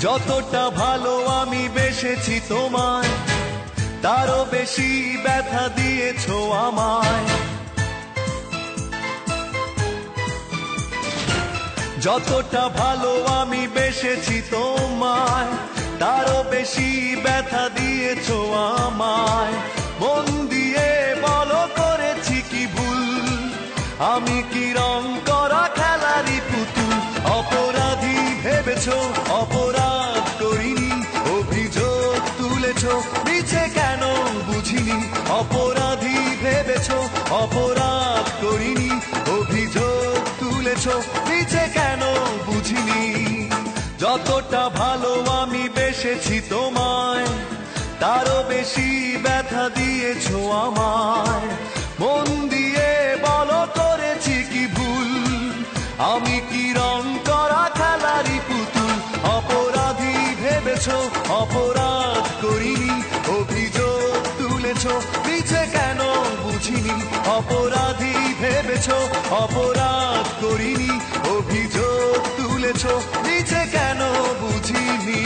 যতটা ভালো আমি বেসেছি তোমায়, তারও বেশি ব্যথা দিয়েছো আমায়। যতটা ভালো আমি বেসেছি তোমায়, তারও বেশি ব্যথা দিয়েছো আমায়। মন দিয়ে বলো করেছি কি ভুল, আমি কি রং করা খেলারই পুতুল? অপরাধী ভেবেছো অপরাধ করিনি, অভিযোগ তুলেছো মিছে কেন বুঝিনি। অপরাধী ভেবেছো অপরাধ করিনি, অভিযোগ তুলেছো মিছে কেন বুঝিনি। যতটা ভালো আমি বেসেছি তোমায়, তারও বেশি ব্যথা দিয়েছো আমায়। মন দিয়ে বলো করেছি কি ভুল, আমি কি রং করা খেলারই পুতুল? অপরাধী ভেবেছো অপরাধ করিনি, অভিযোগ তুলেছো মিছে কেন বুঝিনি। অপরাধী ভেবেছো অপরাধ করিনি, অভিযোগ তুলেছো মিছে কেন বুঝিনি।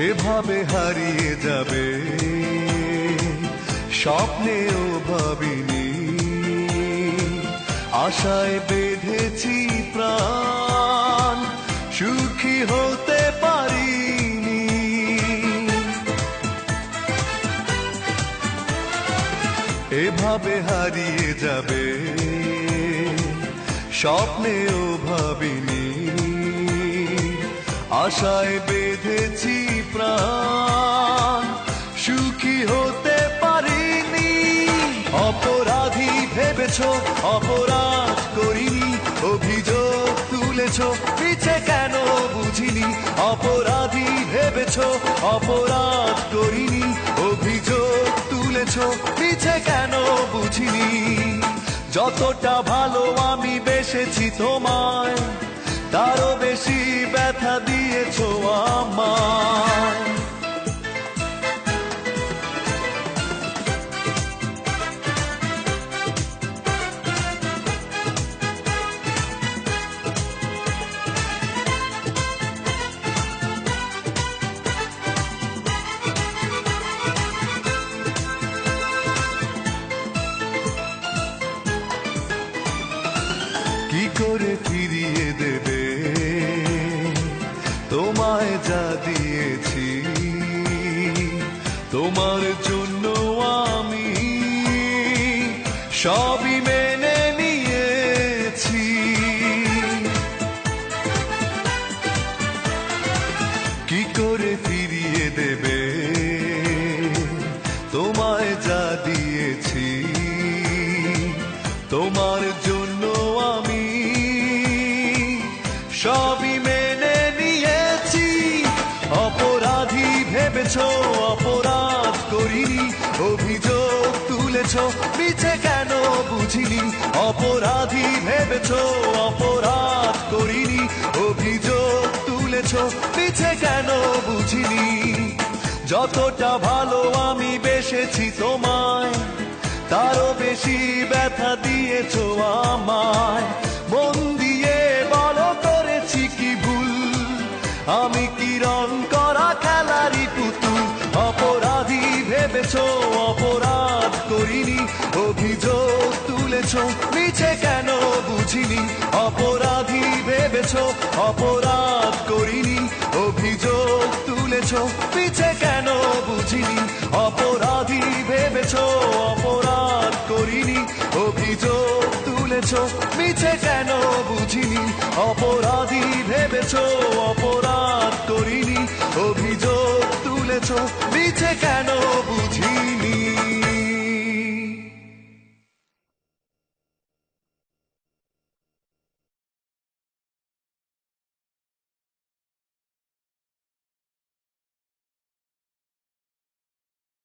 এভাবে হারিয়ে যাবে স্বপ্নেও ভাবিনি, আশায় বেঁধেছি প্রাণ, সুখী হতে পারিনি। এভাবে হারিয়ে যাবে স্বপ্নেও ভাবিনি, আশায় বেঁধেছি প্রাণ, সুখী হতে পারিনি। অপরাধী ভেবেছো অপরাধ করিনি, অভিযোগ তুলেছো মিছে কেন বুঝিনি। অপরাধী ভেবেছো অপরাধ করিনি, অভিযোগ তুলেছো মিছে কেন বুঝিনি। যতটা ভালো আমি বেসেছি তোমায়, তারও বেশি ব্যথা দিয়েছো আমায়। কি করে ফিরিয়ে দেবে তোমায় যা দিয়েছি? তোমার জন্য আমি সবই মেনে নিয়েছি। কি করে ফিরিয়ে দেবে তোমায় যা দিয়েছি? তোমার জন্য আমি সবই মেনে নিয়েছি। অপরাধী ভেবেছো অপরাধ করিনি, অভিযোগ তুলেছো মিছে কেন বুঝিনি। অপরাধী ভেবেছো অপরাধ করিনি, অভিযোগ তুলেছো মিছে কেন বুঝিনি। যতটা ভালো আমি বেসেছি তোমায়, তারও বেশি ব্যথা দিয়েছো আমায়। মন দিয়ে বলো করেছি কি ভুল, আমি কি রং করা খেলারই পুতুল? অপরাধী ভেবেছো অপরাধ করিনি, অভিযোগ তুলেছো মিছে কেন বুঝিনি। অপরাধী ভেবেছো অপরাধ করিনি, অভিযোগ তুলেছো মিছে কেন বুঝিনি। অপরাধী ভেবেছো অপরাধ করিনি, অভিযোগ তুলেছো মিছে কেন বুঝিনি। অপরাধী ভেবেছো অপরাধ করিনি, অভিযোগ তুলেছো মিছে কেন